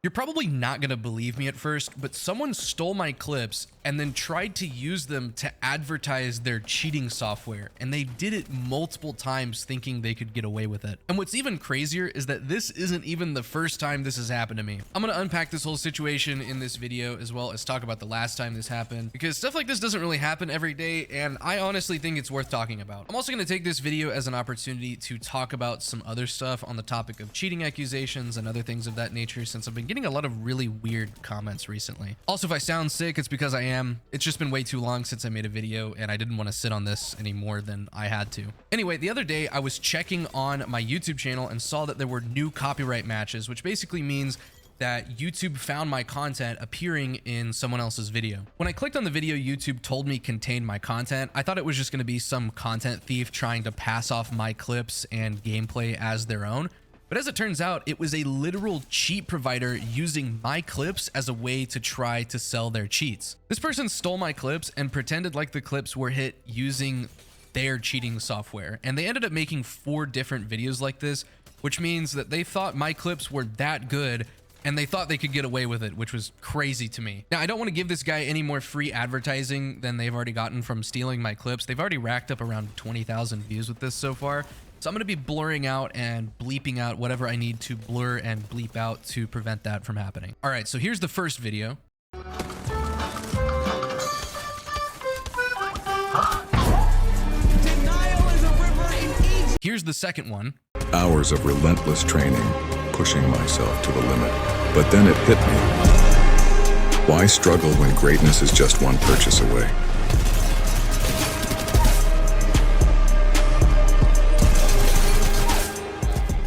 You're probably not gonna believe me at first, but someone stole my clips and then tried to use them to advertise their cheating software, and they did it multiple times thinking they could get away with it. And what's even crazier is that this isn't even the first time this has happened to me. I'm gonna unpack this whole situation in this video, as well as talk about the last time this happened, because stuff like this doesn't really happen every day, and I honestly think it's worth talking about. I'm also gonna take this video as an opportunity to talk about some other stuff on the topic of cheating accusations and other things of that nature, since I've been getting a lot of really weird comments recently. Also, if I sound sick, it's because I am. It's just been way too long since I made a video, and I didn't want to sit on this any more than I had to. Anyway, the other day I was checking on my YouTube channel and saw that there were new copyright matches, which basically means that YouTube found my content appearing in someone else's video. When I clicked on the video YouTube told me contained my content, I thought it was just going to be some content thief trying to pass off my clips and gameplay as their own. But as it turns out, it was a literal cheat provider using my clips as a way to try to sell their cheats. This person stole my clips and pretended like the clips were hit using their cheating software. And they ended up making 4 different videos like this, which means that they thought my clips were that good and they thought they could get away with it, which was crazy to me. Now, I don't want to give this guy any more free advertising than they've already gotten from stealing my clips. They've already racked up around 20,000 views with this so far. So I'm going to be blurring out and bleeping out whatever I need to blur and bleep out to prevent that from happening. All right, so here's the first video. Here's the second one. Hours of relentless training, pushing myself to the limit. But then it hit me. Why struggle when greatness is just one purchase away?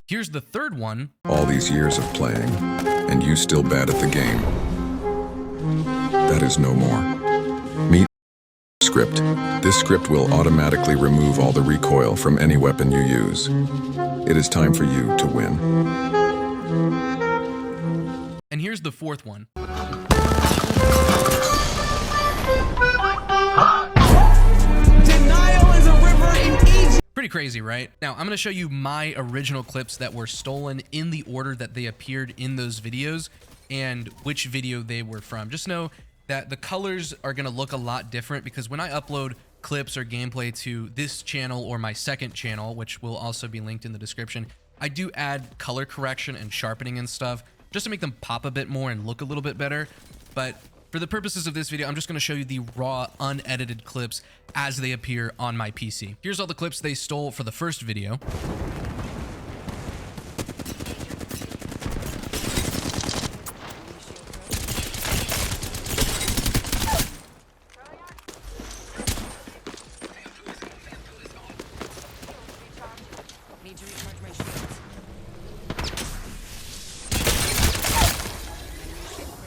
Here's the third one. All these years of playing, and you still bad at the game. That is no more. Meet script. This script will automatically remove all the recoil from any weapon you use. It is time for you to win. And here's the fourth one. Pretty crazy, right? Now, I'm going to show you my original clips that were stolen in the order that they appeared in those videos and which video they were from. Just know that the colors are going to look a lot different because when I upload clips or gameplay to this channel or my second channel, which will also be linked in the description, I do add color correction and sharpening and stuff just to make them pop a bit more and look a little bit better. But for the purposes of this video, I'm just going to show you the raw, unedited clips as they appear on my PC. Here's all the clips they stole for the first video.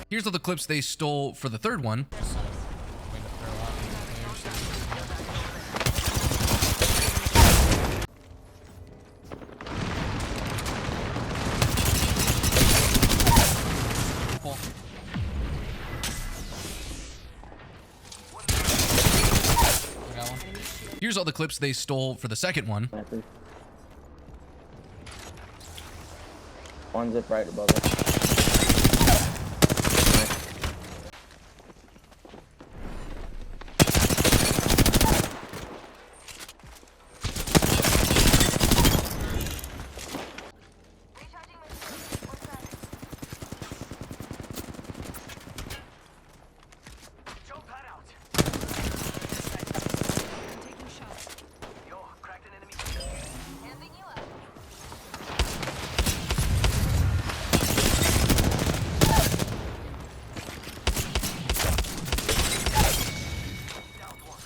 Here's all the clips they stole for the third one. Here's all the clips they stole for the second one. One zip right above it.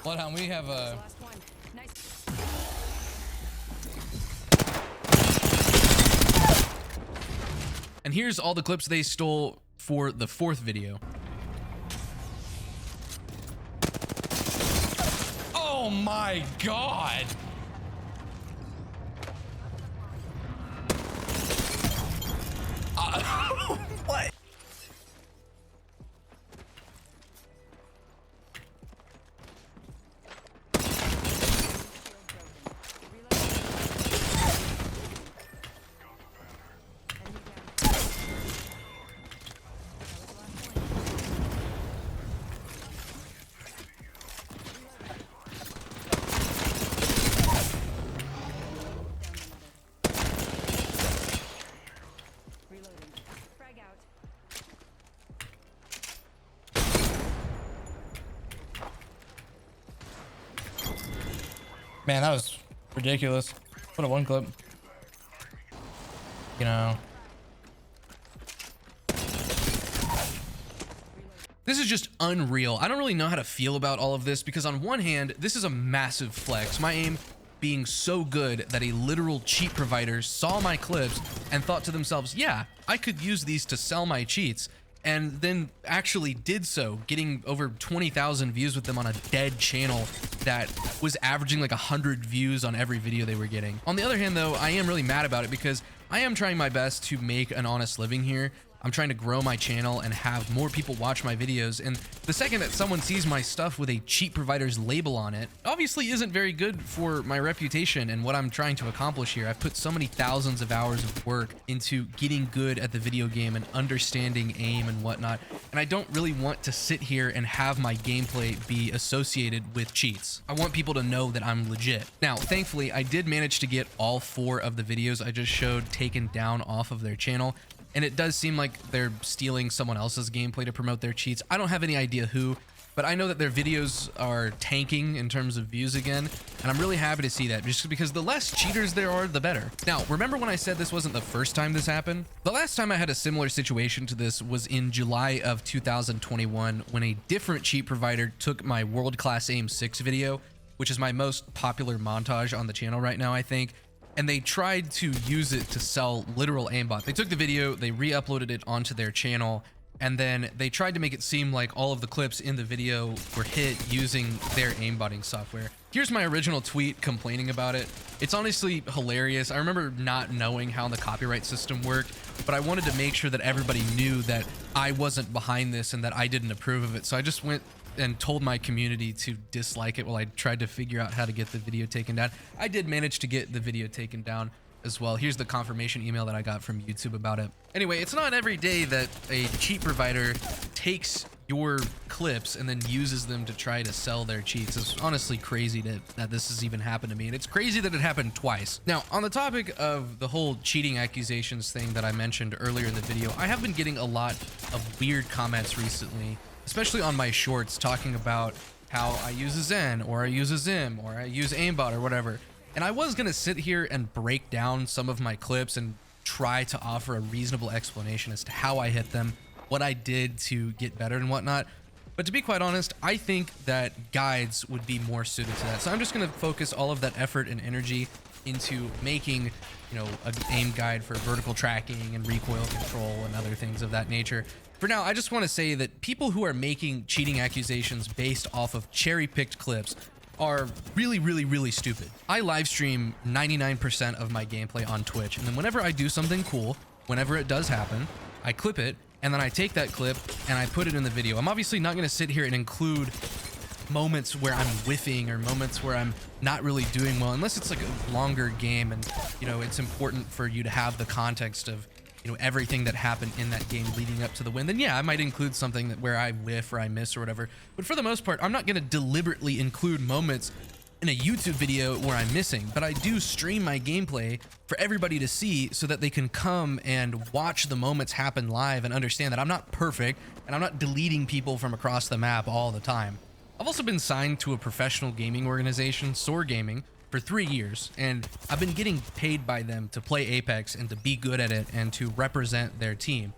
Bloodhound, we have a... And here's all the clips they stole for the fourth video. Oh my God! What? Man, that was ridiculous. What a one clip. You know. This is just unreal. I don't really know how to feel about all of this because on one hand, this is a massive flex. My aim being so good that a literal cheat provider saw my clips and thought to themselves, yeah, I could use these to sell my cheats, and then actually did so, getting over 20,000 views with them on a dead channel that was averaging like 100 views on every video they were getting. On the other hand though, I am really mad about it because I am trying my best to make an honest living here. I'm trying to grow my channel and have more people watch my videos, and the second that someone sees my stuff with a cheat provider's label on it, obviously isn't very good for my reputation and what I'm trying to accomplish here. I've put so many thousands of hours of work into getting good at the video game and understanding aim and whatnot, and I don't really want to sit here and have my gameplay be associated with cheats. I want people to know that I'm legit. Now, thankfully, I did manage to get all 4 of the videos I just showed taken down off of their channel. And it does seem like they're stealing someone else's gameplay to promote their cheats. I don't have any idea who, but I know that their videos are tanking in terms of views again. And I'm really happy to see that just because the less cheaters there are, the better. Now, remember when I said this wasn't the first time this happened? The last time I had a similar situation to this was in July of 2021 when a different cheat provider took my World Class Aim 6 video, which is my most popular montage on the channel right now, I think. And they tried to use it to sell literal aimbot. They took the video, they re-uploaded it onto their channel, and then they tried to make it seem like all of the clips in the video were hit using their aimbotting software. Here's my original tweet complaining about it. It's honestly hilarious. I remember not knowing how the copyright system worked, but I wanted to make sure that everybody knew that I wasn't behind this and that I didn't approve of it. So I just went and told my community to dislike it while I tried to figure out how to get the video taken down. I did manage to get the video taken down as well. Here's the confirmation email that I got from YouTube about it. Anyway, it's not every day that a cheat provider takes your clips and then uses them to try to sell their cheats. It's honestly crazy that this has even happened to me, and it's crazy that it happened twice. Now, on the topic of the whole cheating accusations thing that I mentioned earlier in the video, I have been getting a lot of weird comments recently, especially on my shorts, talking about how I use a Zen, or I use a Zim, or I use aimbot, or whatever. And I was gonna sit here and break down some of my clips and try to offer a reasonable explanation as to how I hit them, what I did to get better and whatnot. But to be quite honest, I think that guides would be more suited to that. So I'm just gonna focus all of that effort and energy into making, you know, an aim guide for vertical tracking and recoil control and other things of that nature. For now, I just want to say that people who are making cheating accusations based off of cherry-picked clips are really, really, really stupid. I live stream 99% of my gameplay on Twitch, and then whenever I do something cool, whenever it does happen, I clip it, and then I take that clip and I put it in the video. I'm obviously not going to sit here and include moments where I'm whiffing or moments where I'm not really doing well, unless it's like a longer game and, you know, it's important for you to have the context of, you know, everything that happened in that game leading up to the win. Then yeah, I might include something that where I whiff or I miss or whatever. But for the most part, I'm not going to deliberately include moments in a YouTube video where I'm missing, but I do stream my gameplay for everybody to see so that they can come and watch the moments happen live and understand that I'm not perfect and I'm not deleting people from across the map all the time. I've also been signed to a professional gaming organization, Soar Gaming, for 3 years, and I've been getting paid by them to play Apex and to be good at it and to represent their team.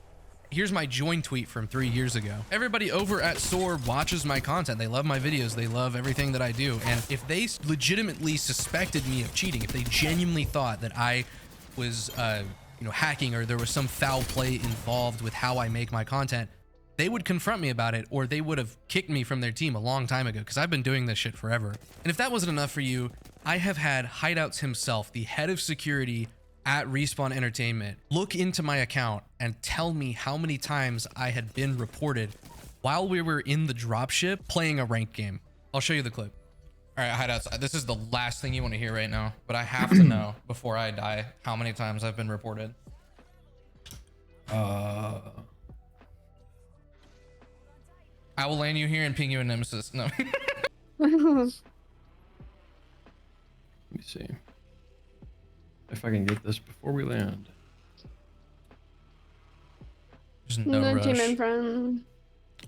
Here's my join tweet from 3 years ago. Everybody over at Soar watches my content. They love my videos. They love everything that I do. And if they legitimately suspected me of cheating, if they genuinely thought that I was, you know, hacking or there was some foul play involved with how I make my content, they would confront me about it, or they would have kicked me from their team a long time ago, because I've been doing this shit forever. And if that wasn't enough for you, I have had Hideouts himself, the head of security at Respawn Entertainment, look into my account and tell me how many times I had been reported while we were in the dropship playing a ranked game. I'll show you the clip. All right, Hideouts, this is the last thing you want to hear right now, but I have to know before I die how many times I've been reported. I will land you here and ping you a nemesis. No. Let me see if I can get this before we land. There's no rush. Team in front.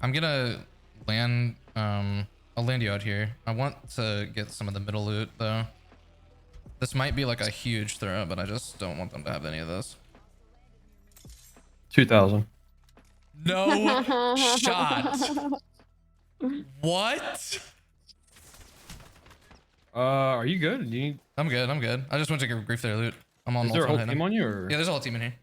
I'm gonna land. I'll land you out here. I want to get some of the middle loot though. This might be like a huge throw, but I just don't want them to have any of this. 2,000. No shot. What? Are you good? Do you need, I'm good. I'm good. I just went to grief their loot. I'm on is there a whole multiple team right now. on you or? Yeah, there's a whole team in here.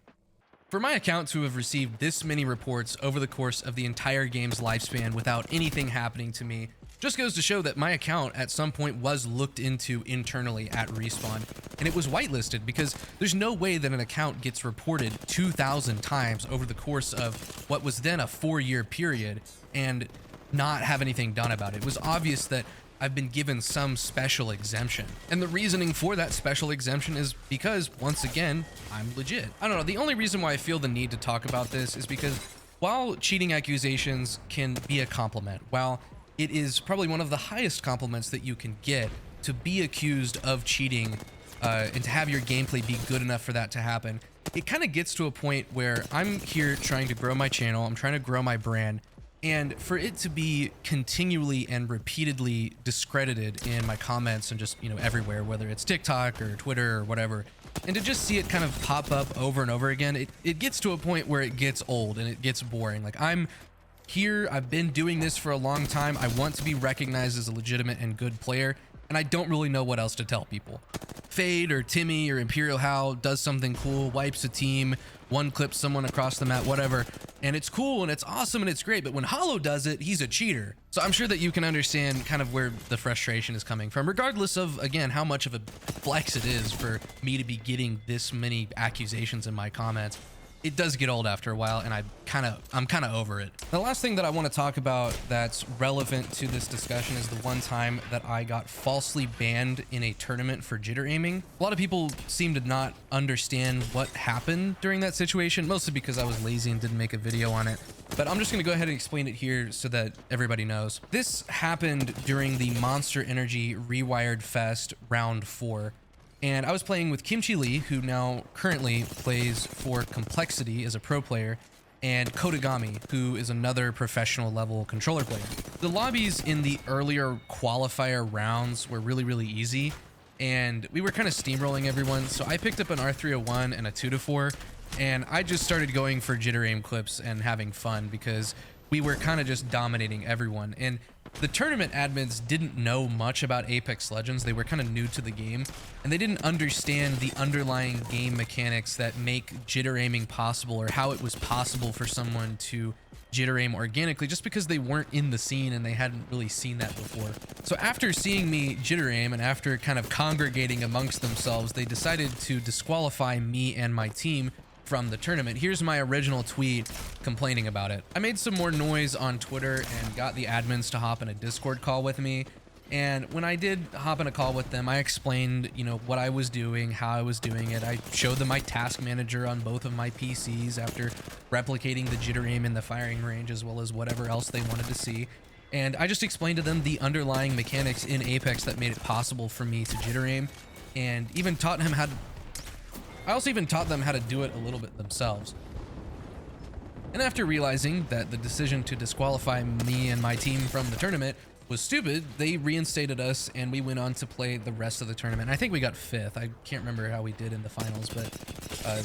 For my account to have received this many reports over the course of the entire game's lifespan without anything happening to me just goes to show that my account at some point was looked into internally at Respawn, and it was whitelisted because there's no way that an account gets reported 2,000 times over the course of what was then a 4-year period and not have anything done about it. It was obvious that I've been given some special exemption. And the reasoning for that special exemption is because, once again, I'm legit. I don't know, the only reason why I feel the need to talk about this is because while cheating accusations can be a compliment, while it is probably one of the highest compliments that you can get to be accused of cheating and to have your gameplay be good enough for that to happen, it kind of gets to a point where I'm here trying to grow my channel, I'm trying to grow my brand, and for it to be continually and repeatedly discredited in my comments and just, you know, everywhere, whether it's TikTok or Twitter or whatever, and to just see it kind of pop up over and over again, it gets to a point where it gets old and it gets boring. Like, I'm here, I've been doing this for a long time, I want to be recognized as a legitimate and good player, and I don't really know what else to tell people. Fade or Timmy or Imperial How does something cool, wipes a team, one clips someone across the map, whatever, and it's cool and it's awesome and it's great, but when Hollow does it, he's a cheater. So I'm sure that you can understand kind of where the frustration is coming from, regardless of, again, how much of a flex it is for me to be getting this many accusations in my comments. It does get old after a while, and I'm kind of over it. The last thing that I want to talk about that's relevant to this discussion is the one time that I got falsely banned in a tournament for jitter aiming. A lot of people seem to not understand what happened during that situation, mostly because I was lazy and didn't make a video on it. But I'm just going to go ahead and explain it here so that everybody knows. This happened during the Monster Energy Rewired Fest Round 4. And I was playing with Kimchi Lee, who now currently plays for Complexity as a pro player, and Kodagami, who is another professional level controller player. The lobbies in the earlier qualifier rounds were really, really easy, and we were kind of steamrolling everyone. So I picked up an R301 and a 2-4, and I just started going for jitter aim clips and having fun because we were kind of just dominating everyone. And the tournament admins didn't know much about Apex Legends. They were kind of new to the game, and they didn't understand the underlying game mechanics that make jitter aiming possible, or how it was possible for someone to jitter aim organically, just because they weren't in the scene and they hadn't really seen that before. So after seeing me jitter aim and after kind of congregating amongst themselves, they decided to disqualify me and my team from the tournament. Here's my original tweet complaining about it. I made some more noise on Twitter and got the admins to hop in a Discord call with me. And when I did hop in a call with them, I explained, you know, what I was doing, how I was doing it. I showed them my task manager on both of my PCs after replicating the jitter aim in the firing range, as well as whatever else they wanted to see. And I just explained to them the underlying mechanics in Apex that made it possible for me to jitter aim, and even taught him how to I also even taught them how to do it a little bit themselves. And after realizing that the decision to disqualify me and my team from the tournament was stupid, they reinstated us and we went on to play the rest of the tournament. I think we got 5th. I can't remember how we did in the finals, but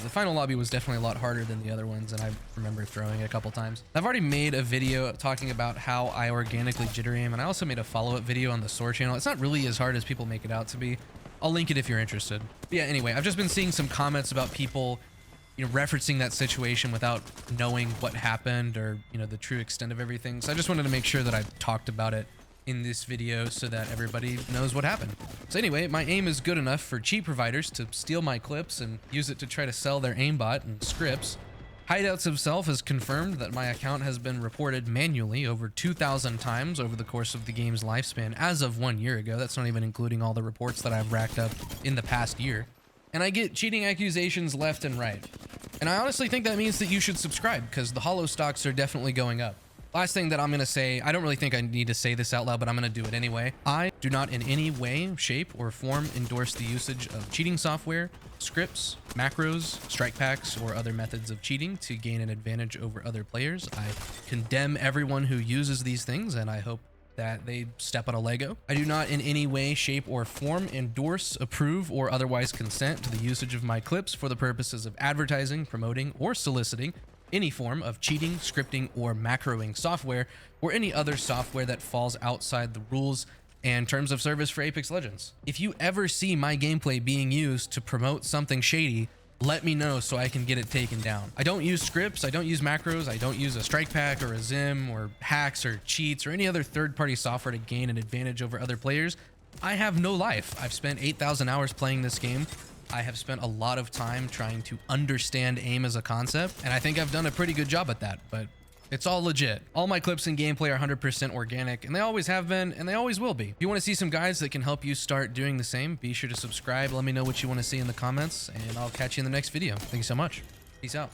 the final lobby was definitely a lot harder than the other ones, and I remember throwing it a couple times. I've already made a video talking about how I organically jitter aim, and I also made a follow-up video on the SOAR channel. It's not really as hard as people make it out to be. I'll link it if you're interested. But yeah, anyway, I've just been seeing some comments about people, you know, referencing that situation without knowing what happened or, you know, the true extent of everything. So I just wanted to make sure that I talked about it in this video so that everybody knows what happened. So anyway, my aim is good enough for cheat providers to steal my clips and use it to try to sell their aimbot and scripts. Hideouts himself has confirmed that my account has been reported manually over 2,000 times over the course of the game's lifespan as of 1 year ago. That's not even including all the reports that I've racked up in the past year. And I get cheating accusations left and right. And I honestly think that means that you should subscribe, because the hollow stocks are definitely going up. Last thing that I'm going to say, I don't really think I need to say this out loud, but I'm going to do it anyway. I do not in any way, shape, or form endorse the usage of cheating software, scripts, macros, strike packs, or other methods of cheating to gain an advantage over other players. I condemn everyone who uses these things, and I hope that they step on a Lego. I do not in any way, shape, or form endorse, approve, or otherwise consent to the usage of my clips for the purposes of advertising, promoting, or soliciting any form of cheating, scripting, or macroing software, or any other software that falls outside the rules and terms of service for Apex Legends. If you ever see my gameplay being used to promote something shady, let me know so I can get it taken down. I don't use scripts, I don't use macros, I don't use a strike pack or a Zim or hacks or cheats or any other third-party software to gain an advantage over other players. I have no life. I've spent 8,000 hours playing this game. I have spent a lot of time trying to understand aim as a concept, and I think I've done a pretty good job at that, but it's all legit. All my clips and gameplay are 100% organic, and they always have been, and they always will be. If you want to see some guides that can help you start doing the same, be sure to subscribe. Let me know what you want to see in the comments, and I'll catch you in the next video. Thank you so much. Peace out.